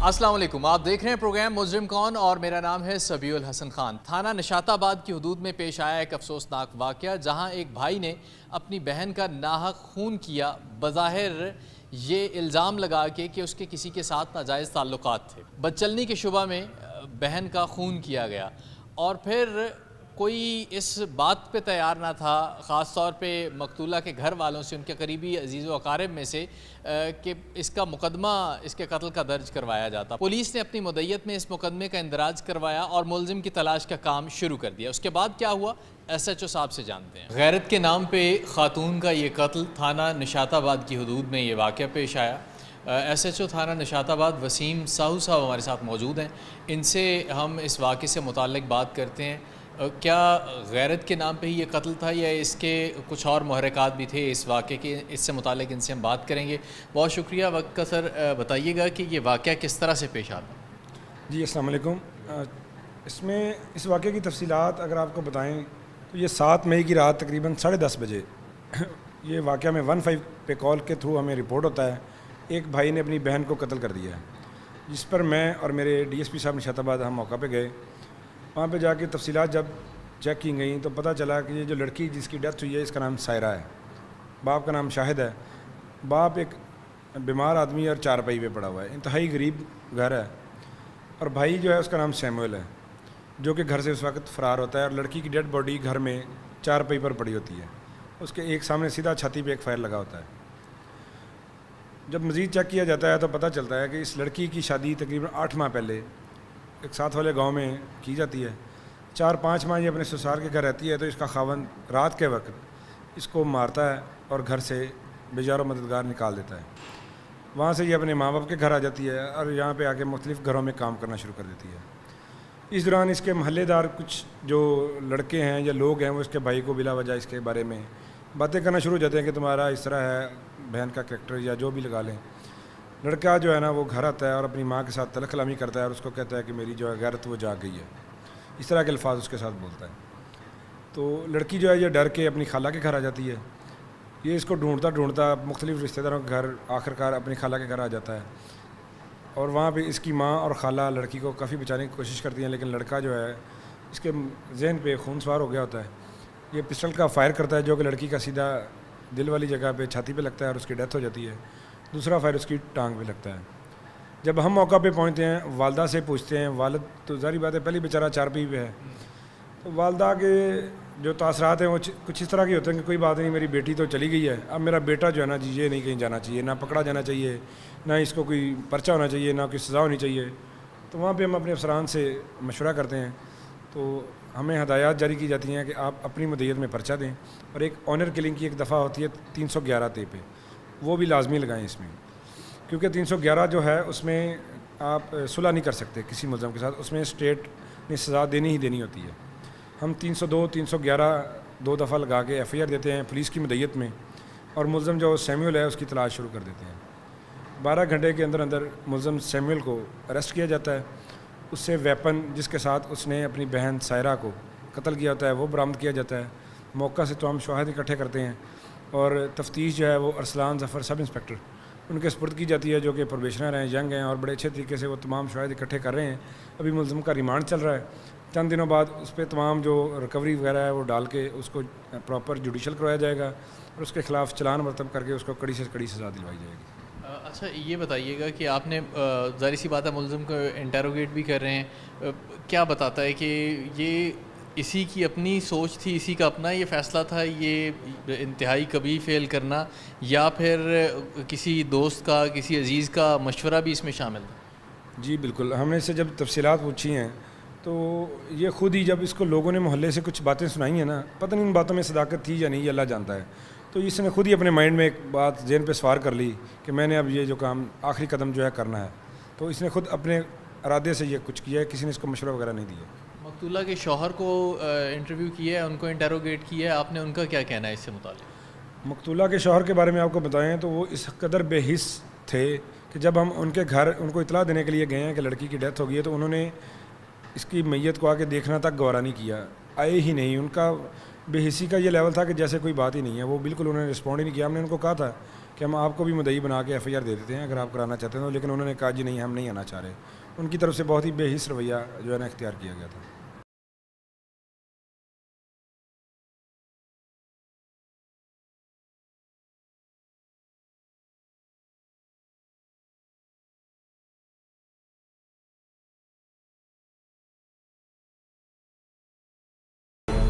السلام علیکم، آپ دیکھ رہے ہیں پروگرام مجرم کون اور میرا نام ہے سبیع الحسن خان۔ تھانہ نشاط آباد کی حدود میں پیش آیا ایک افسوسناک واقعہ جہاں ایک بھائی نے اپنی بہن کا ناحق خون کیا، بظاہر یہ الزام لگا کے کہ اس کے کسی کے ساتھ ناجائز تعلقات تھے۔ بدچلنی کے شبہ میں بہن کا خون کیا گیا اور پھر کوئی اس بات پہ تیار نہ تھا، خاص طور پہ مقتولہ کے گھر والوں سے، ان کے قریبی عزیز و اقارب میں سے، کہ اس کا مقدمہ اس کے قتل کا درج کروایا جاتا۔ پولیس نے اپنی مدعیت میں اس مقدمے کا اندراج کروایا اور ملزم کی تلاش کا کام شروع کر دیا۔ اس کے بعد کیا ہوا، ایس ایچ او صاحب سے جانتے ہیں۔ غیرت کے نام پہ خاتون کا یہ قتل، تھانہ نشاط آباد کی حدود میں یہ واقعہ پیش آیا۔ ایس ایچ او تھانہ نشاط آباد وسیم ساہو صاحب ہمارے ساتھ موجود ہیں، ان سے ہم اس واقعے سے متعلق بات کرتے ہیں۔ کیا غیرت کے نام پہ ہی یہ قتل تھا یا اس کے کچھ اور محرکات بھی تھے اس واقعے کے؟ اس سے متعلق ان سے ہم بات کریں گے۔ بہت شکریہ وقت کا سر، بتائیے گا کہ یہ واقعہ کس طرح سے پیش آتا؟ جی السلام علیکم۔ اس واقعے کی تفصیلات اگر آپ کو بتائیں تو یہ 7 مئی کی رات تقریباً 10:30 بجے یہ واقعہ میں 15 پہ کال کے تھرو ہمیں رپورٹ ہوتا ہے ایک بھائی نے اپنی بہن کو قتل کر دیا ہے، جس پر میں اور میرے ڈی ایس پی صاحب نشاط آباد ہم موقع پہ گئے۔ وہاں پہ جا کے تفصیلات جب چیک کی گئیں تو پتہ چلا کہ یہ جو لڑکی جس کی ڈیتھ ہوئی ہے اس کا نام سائرہ ہے، باپ کا نام شاہد ہے۔ باپ ایک بیمار آدمی اور چارپائی پہ پڑا ہوا ہے، انتہائی غریب گھر ہے، اور بھائی جو ہے اس کا نام سیموئل ہے جو کہ گھر سے اس وقت فرار ہوتا ہے، اور لڑکی کی ڈیڈ باڈی گھر میں چارپائی پر پڑی ہوتی ہے، اس کے ایک سامنے سیدھا چھاتی پہ ایک فائر لگا ہوتا ہے۔ جب مزید چیک کیا جاتا ہے تو پتہ چلتا ہے کہ اس لڑکی کی شادی تقریباً 8 ماہ پہلے ایک ساتھ والے گاؤں میں کی جاتی ہے۔ 4-5 ماہ یہ اپنے سسرال کے گھر رہتی ہے تو اس کا خاوند رات کے وقت اس کو مارتا ہے اور گھر سے بے جار و مددگار نکال دیتا ہے۔ وہاں سے یہ اپنے ماں باپ کے گھر آ جاتی ہے اور یہاں پہ آ کے مختلف گھروں میں کام کرنا شروع کر دیتی ہے۔ اس دوران اس کے محلے دار کچھ جو لڑکے ہیں یا لوگ ہیں وہ اس کے بھائی کو بلا وجہ اس کے بارے میں باتیں کرنا شروع ہو جاتے ہیں کہ تمہارا اس طرح ہے، بہن کا کریکٹر یا جو بھی لگا لیں۔ لڑکا جو ہے نا وہ گھر آتا ہے اور اپنی ماں کے ساتھ تلخ کلامی کرتا ہے اور اس کو کہتا ہے کہ میری جو ہے غیرت وہ جاگ گئی ہے، اس طرح کے الفاظ اس کے ساتھ بولتا ہے۔ تو لڑکی جو ہے یہ ڈر کے اپنی خالہ کے گھر آ جاتی ہے۔ یہ اس کو ڈھونڈتا مختلف رشتہ داروں کے گھر آخرکار اپنی خالہ کے گھر آ جاتا ہے، اور وہاں پہ اس کی ماں اور خالہ لڑکی کو کافی بچانے کی کوشش کرتی ہیں، لیکن لڑکا جو ہے اس کے ذہن پہ خون سوار ہو گیا ہوتا ہے۔ یہ پسٹل کا فائر کرتا ہے جو کہ لڑکی کا سیدھا دل والی جگہ پہ چھاتی پہ لگتا ہے اور اس کی ڈیتھ ہو جاتی ہے۔ دوسرا فائر اس کی ٹانگ پہ لگتا ہے۔ جب ہم موقع پہ پہنچتے ہیں والدہ سے پوچھتے ہیں، والد تو ظاہری بات ہے پہلی بیچارہ چارپائی پہ ہے، تو والدہ کے جو تاثرات ہیں وہ کچھ اس طرح کے ہوتے ہیں کہ کوئی بات نہیں، میری بیٹی تو چلی گئی ہے، اب میرا بیٹا جو ہے نا جی یہ نہیں کہیں جانا چاہیے، نہ پکڑا جانا چاہیے، نہ اس کو کوئی پرچہ ہونا چاہیے، نہ کوئی سزا ہونی چاہیے۔ تو وہاں پہ ہم اپنے افسران سے مشورہ کرتے ہیں، تو ہمیں ہدایات جاری کی جاتی ہیں کہ آپ اپنی مدعیت میں پرچہ دیں، اور ایک آنر کلنگ کی ایک دفعہ ہوتی ہے 311 پہ، وہ بھی لازمی لگائیں اس میں، کیونکہ 311 جو ہے اس میں آپ صلح نہیں کر سکتے کسی ملزم کے ساتھ، اس میں اسٹیٹ نے سزا دینی ہی دینی ہوتی ہے۔ ہم 302 311 2 دفعہ لگا کے ایف آئی آر دیتے ہیں پولیس کی مدعیت میں، اور ملزم جو سیموئل ہے اس کی تلاش شروع کر دیتے ہیں۔ 12 گھنٹے کے اندر اندر ملزم سیموئل کو اریسٹ کیا جاتا ہے، اس سے ویپن جس کے ساتھ اس نے اپنی بہن سائرہ کو قتل کیا ہوتا ہے وہ برآمد کیا جاتا ہے۔ موقع سے تمام شواہد اکٹھے کرتے ہیں، اور تفتیش جو ہے وہ ارسلان ظفر سب انسپکٹر ان کے سپرد کی جاتی ہے جو کہ پروبیشنر ہیں، ینگ ہیں، اور بڑے اچھے طریقے سے وہ تمام شواہد اکٹھے کر رہے ہیں۔ ابھی ملزم کا ریمانڈ چل رہا ہے، چند دنوں بعد اس پہ تمام جو ریکوری وغیرہ ہے وہ ڈال کے اس کو پراپر جوڈیشل کروایا جائے گا، اور اس کے خلاف چلان مرتب کر کے اس کو کڑی سے کڑی سزا دلوائی جائے گی۔ اچھا یہ بتائیے گا کہ آپ نے ظاہر سی بات ہے ملزم کو انٹیروگیٹ بھی کر رہے ہیں، کیا بتاتا ہے کہ یہ اسی کی اپنی سوچ تھی، اسی کا اپنا یہ فیصلہ تھا یہ انتہائی کبھی فیل کرنا، یا پھر کسی دوست کا کسی عزیز کا مشورہ بھی اس میں شامل تھا؟ جی بالکل، ہم نے اس سے جب تفصیلات پوچھی ہیں تو یہ خود ہی جب اس کو لوگوں نے محلے سے کچھ باتیں سنائی ہیں نا، پتہ نہیں ان باتوں میں صداقت تھی یا نہیں، یہ اللہ جانتا ہے، تو اس نے خود ہی اپنے مائنڈ میں ایک بات ذہن پہ سوار کر لی کہ میں نے اب یہ جو کام آخری قدم جو ہے کرنا ہے، تو اس نے خود اپنے ارادے سے یہ کچھ کیا ہے، کسی نے اس کو مشورہ وغیرہ نہیں دیا۔ مقتولہ کے شوہر کو انٹرویو کیا ہے، ان کو انٹیروگیٹ کیا ہے، آپ نے ان کا کیا کہنا ہے اس سے متعلق؟ مقتولہ کے شوہر کے بارے میں آپ کو بتائیں تو وہ اس قدر بے حس تھے کہ جب ہم ان کے گھر ان کو اطلاع دینے کے لیے گئے ہیں کہ لڑکی کی ڈیتھ ہو گئی ہے تو انہوں نے اس کی میت کو آ کے دیکھنا تک گوارا نہیں کیا، آئے ہی نہیں۔ ان کا بے حسی کا یہ لیول تھا کہ جیسے کوئی بات ہی نہیں ہے. وہ بالکل انہوں نے رسپونڈ ہی نہیں کیا. ہم نے ان کو کہا تھا کہ ہم آپ کو بھی مدعی بنا کے ایف آئی آر دے دیتے ہیں اگر آپ کرانا چاہتے ہیں تو, لیکن انہوں نے کہا جی نہیں ہم نہیں آنا چاہ رہے. ان کی طرف سے بہت ہی بے حس رویہ جو ہے نا اختیار کیا گیا تھا.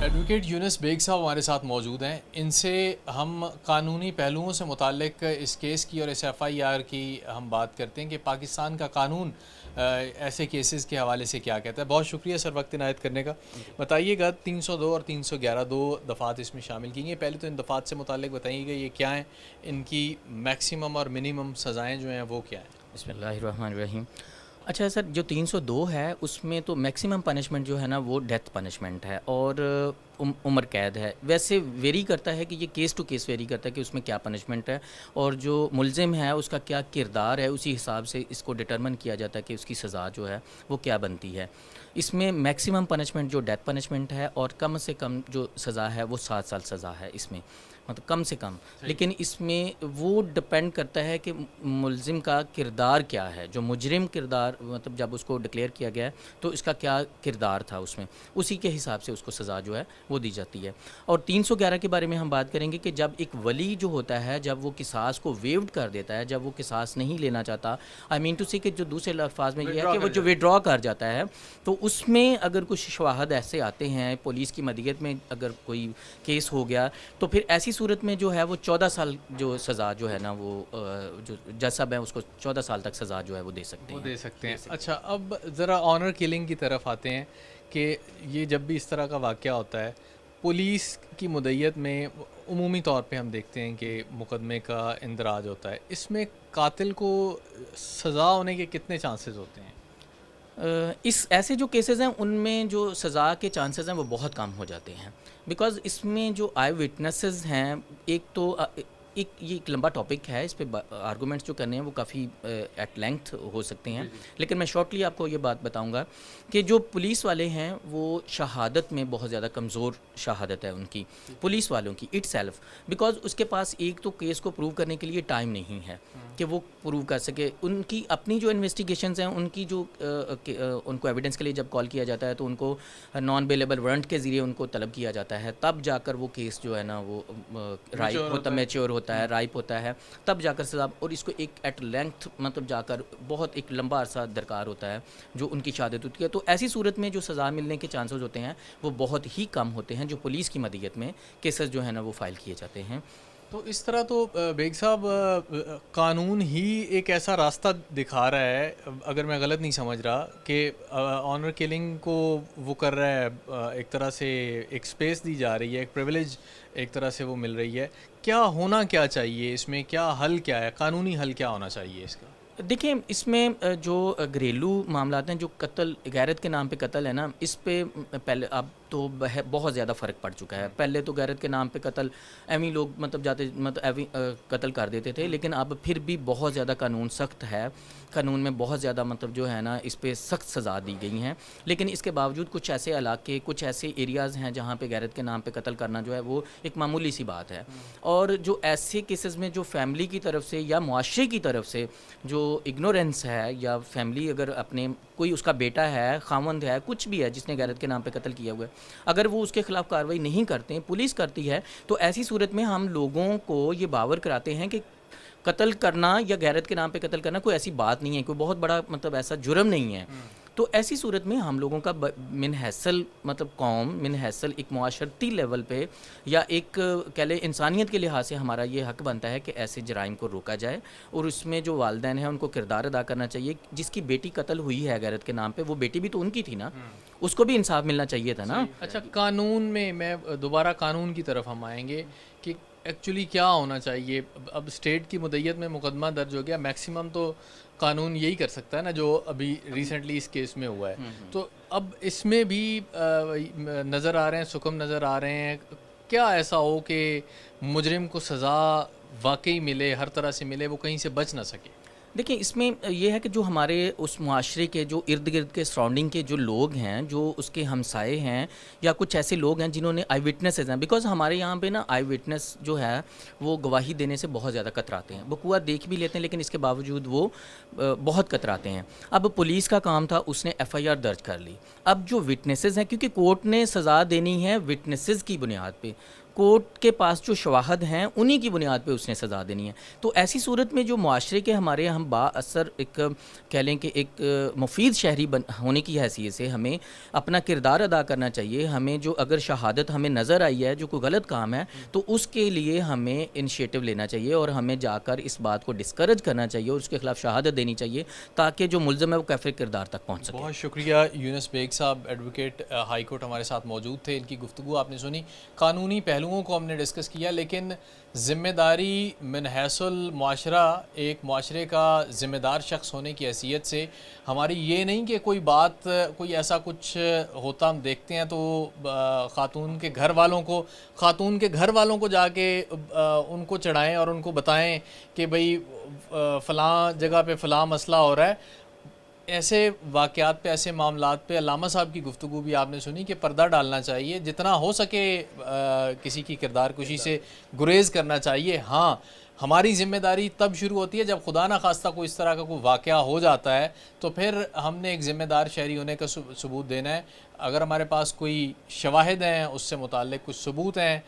ایڈوکیٹ یونس بیگ صاحب ہمارے ساتھ موجود ہیں. ان سے ہم قانونی پہلوؤں سے متعلق اس کیس کی اور اس ایف آئی آر کی ہم بات کرتے ہیں کہ پاکستان کا قانون ایسے کیسز کے حوالے سے کیا کہتا ہے. بہت شکریہ سر وقت عنایت کرنے کا. بتائیے گا 302 اور 311 دو دفعات اس میں شامل کی گئی. پہلے تو ان دفعات سے متعلق بتائیے گا یہ کیا ہیں, ان کی میکسیمم اور منیمم سزائیں جو ہیں وہ کیا ہیں. بسم اللہ الرحمن الرحیم. اچھا سر, جو 302 ہے اس میں تو میکسیمم پنشمنٹ جو ہے نا وہ ڈیتھ پنشمنٹ ہے اور عمر قید ہے. ویسے ویری کرتا ہے کہ یہ کیس ٹو کیس ویری کرتا ہے کہ اس میں کیا پنشمنٹ ہے اور جو ملزم ہے اس کا کیا کردار ہے, اسی حساب سے اس کو ڈٹرمن کیا جاتا ہے کہ اس کی سزا جو ہے وہ کیا بنتی ہے. اس میں میکسیمم پنشمنٹ جو ڈیتھ پنشمنٹ ہے اور کم سے کم جو سزا ہے وہ 7 سال سزا ہے اس میں, مطلب کم سے کم. لیکن اس میں وہ ڈپینڈ کرتا ہے کہ ملزم کا کردار کیا ہے, جو مجرم کردار مطلب جب اس کو ڈکلیئر کیا گیا ہے تو اس کا کیا کردار تھا اس میں, اسی کے حساب سے اس کو سزا جو ہے وہ دی جاتی ہے. اور 311 کے بارے میں ہم بات کریں گے کہ جب ایک ولی جو ہوتا ہے جب وہ قصاص کو ویوڈ کر دیتا ہے, جب وہ قصاص نہیں لینا چاہتا, آئی مین ٹو سی کہ جو دوسرے الفاظ میں یہ ہے کہ وہ جو وڈرا کر جاتا ہے, تو اس میں اگر کچھ شواہد ایسے آتے ہیں پولیس کی مدیت میں اگر کوئی کیس ہو گیا تو پھر ایسی صورت میں جو ہے وہ 14 سال جو سزا جو ہے نا وہ جو جج صاحب ہیں اس کو 14 سال تک سزا جو ہے وہ دے سکتے ہیں. اچھا, اب ذرا آنر کلنگ کی طرف آتے ہیں کہ یہ جب بھی اس طرح کا واقعہ ہوتا ہے پولیس کی مدیت میں عمومی طور پہ ہم دیکھتے ہیں کہ مقدمے کا اندراج ہوتا ہے. اس میں قاتل کو سزا ہونے کے کتنے چانسز ہوتے ہیں؟ اس ایسے جو کیسز ہیں ان میں جو سزا کے چانسز ہیں وہ بہت کم ہو جاتے ہیں, بیکاز اس میں جو آئی وٹنسز ہیں, ایک تو یہ ایک لمبا ٹاپک ہے, اس پہ آرگومنٹس جو کرنے ہیں وہ کافی ایٹ لینتھ ہو سکتے ہیں, لیکن میں شارٹلی آپ کو یہ بات بتاؤں گا کہ جو پولیس والے ہیں وہ شہادت میں بہت زیادہ کمزور شہادت ہے ان کی, پولیس والوں کی اٹ سیلف, بیکاز اس کے پاس ایک تو کیس کو پروو کرنے کے لیے ٹائم نہیں ہے کہ وہ پروو کر سکے. ان کی اپنی جو انویسٹیگیشنز ہیں ان کی جو ان کو ایویڈنس کے لیے جب کال کیا جاتا ہے تو ان کو نان بیلیبل وارنٹ کے ذریعے ان کو طلب کیا جاتا ہے, تب جا کر وہ کیس جو ہے نا وہ رائپ ہوتا ہے, میچور ہوتا ہے, رائپ ہوتا ہے, تب جا کر سزا. اور اس کو ایک ایٹ لینتھ مطلب جا کر بہت ایک لمبا عرصہ درکار ہوتا ہے جو ان کی شہادت ہوتی ہے. تو ایسی صورت میں جو سزا ملنے کے چانسز ہوتے ہیں وہ بہت ہی کم ہوتے ہیں جو پولیس کی مدیت میں کیسز جو ہے نا وہ فائل کیے جاتے ہیں. تو اس طرح تو بیگ صاحب قانون ہی ایک ایسا راستہ دکھا رہا ہے, اگر میں غلط نہیں سمجھ رہا, کہ آنر کلنگ کو وہ کر رہا ہے, ایک طرح سے ایک سپیس دی جا رہی ہے, ایک پریویلیج ایک طرح سے وہ مل رہی ہے. کیا ہونا کیا چاہیے اس میں, کیا حل کیا ہے, قانونی حل کیا ہونا چاہیے اس کا؟ دیکھیں اس میں جو گھریلو معاملات ہیں, جو قتل غیرت کے نام پہ قتل ہے نا, اس پہ پہلے اب تو بہت زیادہ فرق پڑ چکا ہے. پہلے تو غیرت کے نام پہ قتل ایویں لوگ مطلب جاتے مطلب ایویں قتل کر دیتے تھے, لیکن اب پھر بھی بہت زیادہ قانون سخت ہے, قانون میں بہت زیادہ مطلب جو ہے نا اس پہ سخت سزا دی گئی ہیں. لیکن اس کے باوجود کچھ ایسے علاقے, کچھ ایسے ایریاز ہیں جہاں پہ غیرت کے نام پہ قتل کرنا جو ہے وہ ایک معمولی سی بات ہے. اور جو ایسے کیسز میں جو فیملی کی طرف سے یا معاشرے کی طرف سے جو اگنورینس ہے, یا فیملی اگر اپنے کوئی اس کا بیٹا ہے, خاوند ہے, کچھ بھی ہے جس نے غیرت کے نام پہ قتل کیا ہوا ہے, اگر وہ اس کے خلاف کارروائی نہیں کرتے ہیں, پولیس کرتی ہے, تو ایسی صورت میں ہم لوگوں کو یہ باور کراتے ہیں کہ قتل کرنا یا غیرت کے نام پہ قتل کرنا کوئی ایسی بات نہیں ہے, کوئی بہت بڑا مطلب ایسا جرم نہیں ہے. تو ایسی صورت میں ہم لوگوں کا من حیثل مطلب قوم, من حیثل ایک معاشرتی لیول پہ یا ایک کہہ لیں انسانیت کے لحاظ سے ہمارا یہ حق بنتا ہے کہ ایسے جرائم کو روکا جائے, اور اس میں جو والدین ہیں ان کو کردار ادا کرنا چاہیے. جس کی بیٹی قتل ہوئی ہے غیرت کے نام پہ, وہ بیٹی بھی تو ان کی تھی نا, اس کو بھی انصاف ملنا چاہیے تھا نا. اچھا, قانون میں دوبارہ قانون کی طرف ہم آئیں گے کہ ایکچولی کیا ہونا چاہیے. اب اسٹیٹ کی مدیت میں مقدمہ درج ہو گیا, میکسیمم تو قانون یہی کر سکتا ہے نا جو ابھی ریسنٹلی اس کیس میں ہوا ہے. تو اب اس میں بھی نظر آ رہے ہیں, سکم نظر آ رہے ہیں, کیا ایسا ہو کہ مجرم کو سزا واقعی ملے, ہر طرح سے ملے, وہ کہیں سے بچ نہ سکے؟ دیکھیں اس میں یہ ہے کہ جو ہمارے اس معاشرے کے جو ارد گرد کے سراؤنڈنگ کے جو لوگ ہیں، جو اس کے ہمسائے ہیں یا کچھ ایسے لوگ ہیں جنہوں نے آئی وٹنسز ہیں، بیکاز ہمارے یہاں پہ نا آئی وٹنس جو ہے وہ گواہی دینے سے بہت زیادہ کتراتے ہیں، وقوع دیکھ بھی لیتے ہیں لیکن اس کے باوجود وہ بہت کتراتے ہیں۔ اب پولیس کا کام تھا، اس نے ایف آئی آر درج کر لی۔ اب جو وٹنسز ہیں، کیونکہ کورٹ نے سزا دینی ہے وٹنسز کی بنیاد پہ، کورٹ کے پاس جو شواہد ہیں انہی کی بنیاد پہ اس نے سزا دینی ہے، تو ایسی صورت میں جو معاشرے کے ہمارے ہم با اثر ایک کہہ لیں کہ ایک مفید شہری ہونے کی حیثیت سے ہمیں اپنا کردار ادا کرنا چاہیے۔ ہمیں جو اگر شہادت ہمیں نظر آئی ہے جو کوئی غلط کام ہے تو اس کے لیے ہمیں انیشیٹو لینا چاہیے اور ہمیں جا کر اس بات کو ڈسکریج کرنا چاہیے اور اس کے خلاف شہادت دینی چاہیے تاکہ جو ملزم ہے وہ کیفر کردار تک پہنچ سکے۔ بہت شکریہ یونس بیگ صاحب، ایڈوکیٹ ہائی کورٹ ہمارے ساتھ موجود تھے، ان کی گفتگو آپ نے سنی، قانونی پہلوؤں کو ہم نے ڈسکس کیا، لیکن ذمہ داری من حیث المعاشرہ، ایک معاشرے کا ذمہ دار شخص ہونے کی حیثیت سے ہماری یہ نہیں کہ کوئی بات کوئی ایسا کچھ ہوتا ہم دیکھتے ہیں تو خاتون کے گھر والوں کو جا کے ان کو چڑھائیں اور ان کو بتائیں کہ بھئی فلاں جگہ پہ فلاں مسئلہ ہو رہا ہے۔ ایسے واقعات پہ، ایسے معاملات پہ علامہ صاحب کی گفتگو بھی آپ نے سنی کہ پردہ ڈالنا چاہیے، جتنا ہو سکے کسی کی کردار کشی سے گریز کرنا چاہیے۔ ہاں، ہماری ذمہ داری تب شروع ہوتی ہے جب خدا نہ خواستہ کوئی اس طرح کا کوئی واقعہ ہو جاتا ہے، تو پھر ہم نے ایک ذمہ دار شہری ہونے کا ثبوت دینا ہے۔ اگر ہمارے پاس کوئی شواہد ہیں، اس سے متعلق کچھ ثبوت ہیں،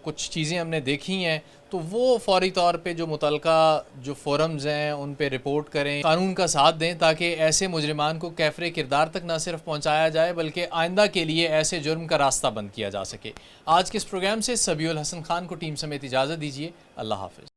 کچھ چیزیں ہم نے دیکھی ہیں، تو وہ فوری طور پہ جو متعلقہ جو فورمز ہیں ان پہ رپورٹ کریں، قانون کا ساتھ دیں تاکہ ایسے مجرمان کو کیفر کردار تک نہ صرف پہنچایا جائے بلکہ آئندہ کے لیے ایسے جرم کا راستہ بند کیا جا سکے۔ آج کے اس پروگرام سے سبیع الحسن خان کو ٹیم سمیت اجازت دیجیے، اللہ حافظ۔